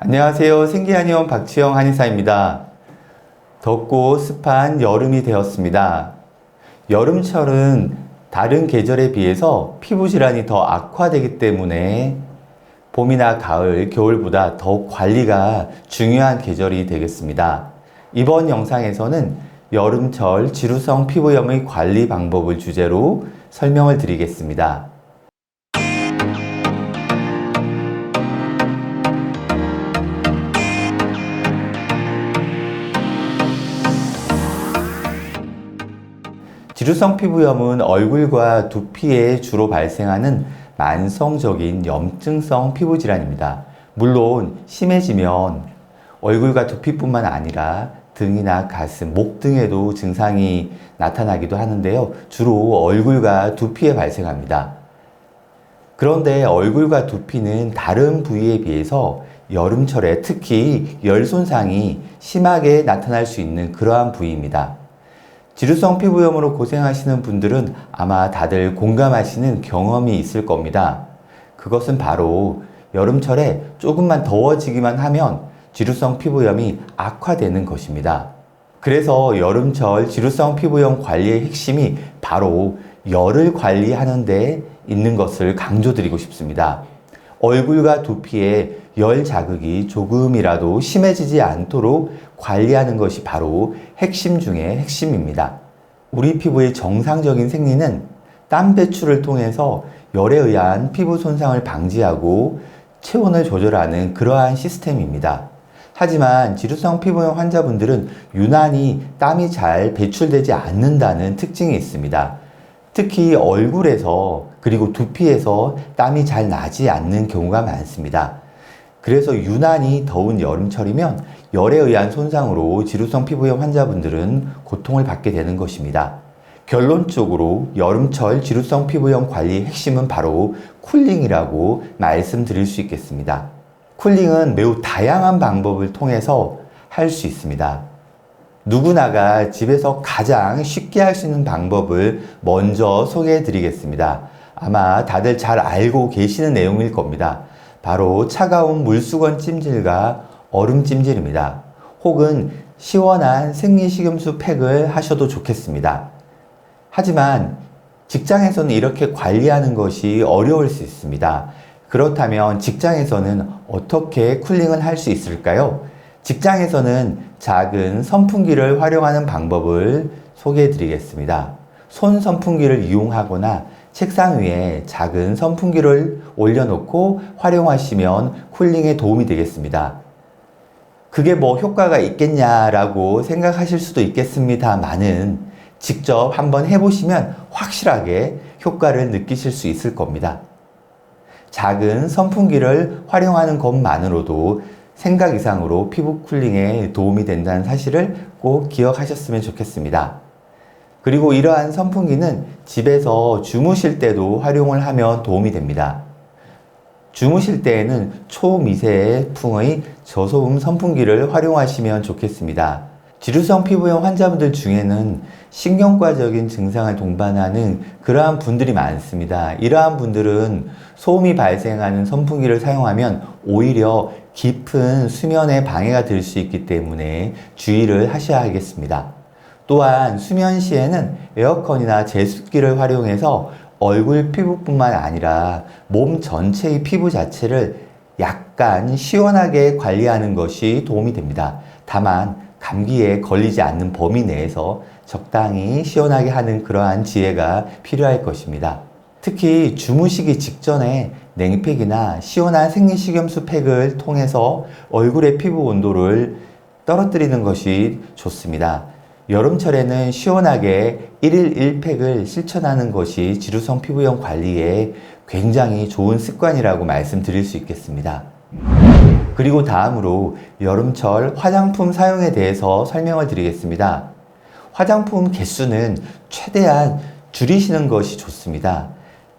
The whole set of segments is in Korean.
안녕하세요. 생기한의원 박지영 한의사입니다. 덥고 습한 여름이 되었습니다. 여름철은 다른 계절에 비해서 피부 질환이 더 악화되기 때문에 봄이나 가을, 겨울보다 더욱 관리가 중요한 계절이 되겠습니다. 이번 영상에서는 여름철 지루성 피부염의 관리 방법을 주제로 설명을 드리겠습니다. 지루성 피부염은 얼굴과 두피에 주로 발생하는 만성적인 염증성 피부 질환입니다. 물론 심해지면 얼굴과 두피뿐만 아니라 등이나 가슴, 목 등에도 증상이 나타나기도 하는데요. 주로 얼굴과 두피에 발생합니다. 그런데 얼굴과 두피는 다른 부위에 비해서 여름철에 특히 열 손상이 심하게 나타날 수 있는 그러한 부위입니다. 지루성 피부염으로 고생하시는 분들은 아마 다들 공감하시는 경험이 있을 겁니다. 그것은 바로 여름철에 조금만 더워지기만 하면 지루성 피부염이 악화되는 것입니다. 그래서 여름철 지루성 피부염 관리의 핵심이 바로 열을 관리하는 데 있는 것을 강조드리고 싶습니다. 얼굴과 두피에 열 자극이 조금이라도 심해지지 않도록 관리하는 것이 바로 핵심 중의 핵심입니다. 우리 피부의 정상적인 생리는 땀 배출을 통해서 열에 의한 피부 손상을 방지하고 체온을 조절하는 그러한 시스템입니다. 하지만 지루성 피부염 환자분들은 유난히 땀이 잘 배출되지 않는다는 특징이 있습니다. 특히 얼굴에서 그리고 두피에서 땀이 잘 나지 않는 경우가 많습니다. 그래서 유난히 더운 여름철이면 열에 의한 손상으로 지루성 피부염 환자분들은 고통을 받게 되는 것입니다. 결론적으로 여름철 지루성 피부염 관리의 핵심은 바로 쿨링이라고 말씀드릴 수 있겠습니다. 쿨링은 매우 다양한 방법을 통해서 할 수 있습니다. 누구나가 집에서 가장 쉽게 할 수 있는 방법을 먼저 소개해 드리겠습니다. 아마 다들 잘 알고 계시는 내용일 겁니다. 바로 차가운 물수건 찜질과 얼음 찜질입니다. 혹은 시원한 생리식염수 팩을 하셔도 좋겠습니다. 하지만 직장에서는 이렇게 관리하는 것이 어려울 수 있습니다. 그렇다면 직장에서는 어떻게 쿨링을 할 수 있을까요? 직장에서는 작은 선풍기를 활용하는 방법을 소개해 드리겠습니다. 손 선풍기를 이용하거나 책상 위에 작은 선풍기를 올려놓고 활용하시면 쿨링에 도움이 되겠습니다. 그게 뭐 효과가 있겠냐라고 생각하실 수도 있겠습니다만은 직접 한번 해보시면 확실하게 효과를 느끼실 수 있을 겁니다. 작은 선풍기를 활용하는 것만으로도 생각 이상으로 피부 쿨링에 도움이 된다는 사실을 꼭 기억하셨으면 좋겠습니다. 그리고 이러한 선풍기는 집에서 주무실 때도 활용을 하면 도움이 됩니다. 주무실 때에는 초미세 풍의 저소음 선풍기를 활용하시면 좋겠습니다. 지루성 피부염 환자분들 중에는 신경과적인 증상을 동반하는 그러한 분들이 많습니다. 이러한 분들은 소음이 발생하는 선풍기를 사용하면 오히려 깊은 수면에 방해가 될 수 있기 때문에 주의를 하셔야겠습니다. 또한 수면 시에는 에어컨이나 제습기를 활용해서 얼굴 피부뿐만 아니라 몸 전체의 피부 자체를 약간 시원하게 관리하는 것이 도움이 됩니다. 다만 감기에 걸리지 않는 범위 내에서 적당히 시원하게 하는 그러한 지혜가 필요할 것입니다. 특히 주무시기 직전에 냉팩이나 시원한 생리식염수 팩을 통해서 얼굴의 피부 온도를 떨어뜨리는 것이 좋습니다. 여름철에는 시원하게 1일 1팩을 실천하는 것이 지루성 피부염 관리에 굉장히 좋은 습관이라고 말씀드릴 수 있겠습니다. 그리고 다음으로 여름철 화장품 사용에 대해서 설명을 드리겠습니다. 화장품 개수는 최대한 줄이시는 것이 좋습니다.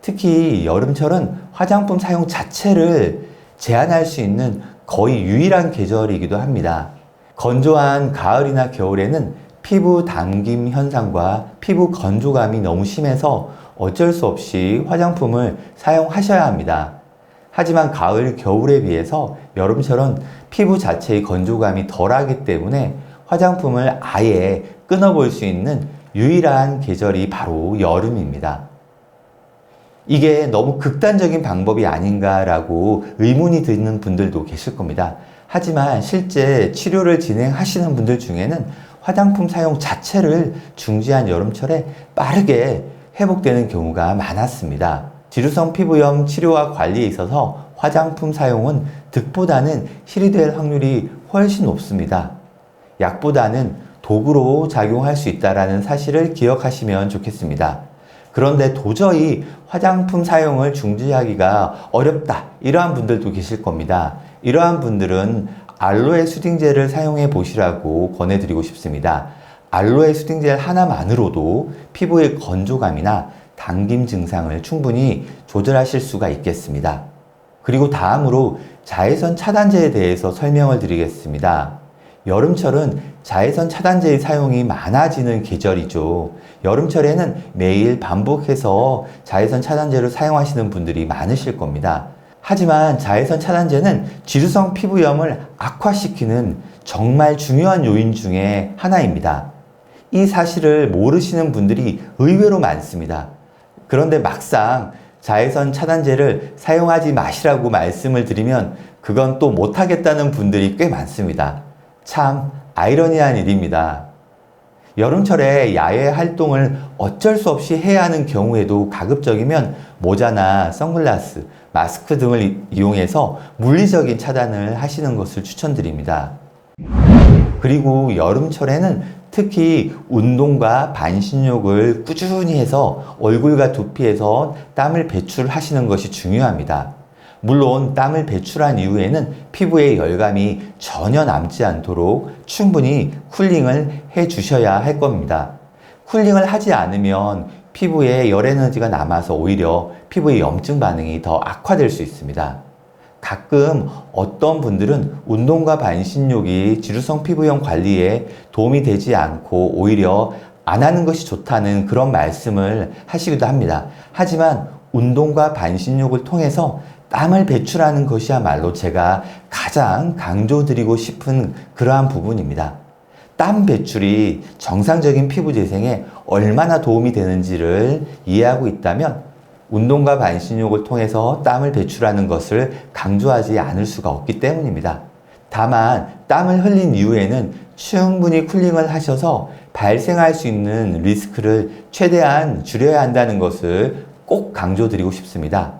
특히 여름철은 화장품 사용 자체를 제한할 수 있는 거의 유일한 계절이기도 합니다. 건조한 가을이나 겨울에는 피부 당김 현상과 피부 건조감이 너무 심해서 어쩔 수 없이 화장품을 사용하셔야 합니다. 하지만 가을, 겨울에 비해서 여름철은 피부 자체의 건조감이 덜하기 때문에 화장품을 아예 끊어볼 수 있는 유일한 계절이 바로 여름입니다. 이게 너무 극단적인 방법이 아닌가라고 의문이 드는 분들도 계실 겁니다. 하지만 실제 치료를 진행하시는 분들 중에는 화장품 사용 자체를 중지한 여름철에 빠르게 회복되는 경우가 많았습니다. 지루성 피부염 치료와 관리에 있어서 화장품 사용은 득보다는 실이 될 확률이 훨씬 높습니다. 약보다는 도구로 작용할 수 있다는 사실을 기억하시면 좋겠습니다. 그런데 도저히 화장품 사용을 중지하기가 어렵다, 이러한 분들도 계실 겁니다. 이러한 분들은 알로에 수딩젤을 사용해 보시라고 권해드리고 싶습니다. 알로에 수딩젤 하나만으로도 피부의 건조감이나 당김 증상을 충분히 조절하실 수가 있겠습니다. 그리고 다음으로 자외선 차단제에 대해서 설명을 드리겠습니다. 여름철은 자외선 차단제의 사용이 많아지는 계절이죠. 여름철에는 매일 반복해서 자외선 차단제를 사용하시는 분들이 많으실 겁니다. 하지만 자외선 차단제는 지루성 피부염을 악화시키는 정말 중요한 요인 중에 하나입니다. 이 사실을 모르시는 분들이 의외로 많습니다. 그런데 막상 자외선 차단제를 사용하지 마시라고 말씀을 드리면 그건 또 못하겠다는 분들이 꽤 많습니다. 참 아이러니한 일입니다. 여름철에 야외 활동을 어쩔 수 없이 해야 하는 경우에도 가급적이면 모자나 선글라스, 마스크 등을 이용해서 물리적인 차단을 하시는 것을 추천드립니다. 그리고 여름철에는 특히 운동과 반신욕을 꾸준히 해서 얼굴과 두피에서 땀을 배출하시는 것이 중요합니다. 물론 땀을 배출한 이후에는 피부에 열감이 전혀 남지 않도록 충분히 쿨링을 해 주셔야 할 겁니다. 쿨링을 하지 않으면 피부에 열 에너지가 남아서 오히려 피부의 염증 반응이 더 악화될 수 있습니다. 가끔 어떤 분들은 운동과 반신욕이 지루성 피부염 관리에 도움이 되지 않고 오히려 안 하는 것이 좋다는 그런 말씀을 하시기도 합니다. 하지만 운동과 반신욕을 통해서 땀을 배출하는 것이야말로 제가 가장 강조드리고 싶은 그러한 부분입니다. 땀 배출이 정상적인 피부 재생에 얼마나 도움이 되는지를 이해하고 있다면 운동과 반신욕을 통해서 땀을 배출하는 것을 강조하지 않을 수가 없기 때문입니다. 다만 땀을 흘린 이후에는 충분히 쿨링을 하셔서 발생할 수 있는 리스크를 최대한 줄여야 한다는 것을 꼭 강조드리고 싶습니다.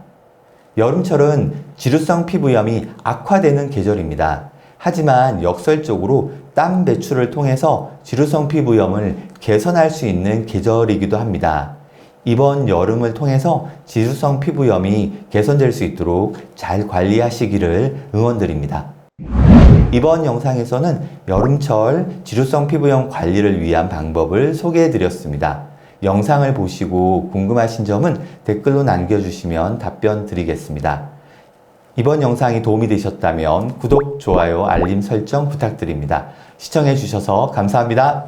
여름철은 지루성 피부염이 악화되는 계절입니다. 하지만 역설적으로 땀 배출을 통해서 지루성 피부염을 개선할 수 있는 계절이기도 합니다. 이번 여름을 통해서 지루성 피부염이 개선될 수 있도록 잘 관리하시기를 응원드립니다. 이번 영상에서는 여름철 지루성 피부염 관리를 위한 방법을 소개해 드렸습니다. 영상을 보시고 궁금하신 점은 댓글로 남겨주시면 답변 드리겠습니다. 이번 영상이 도움이 되셨다면 구독, 좋아요, 알림 설정 부탁드립니다. 시청해 주셔서 감사합니다.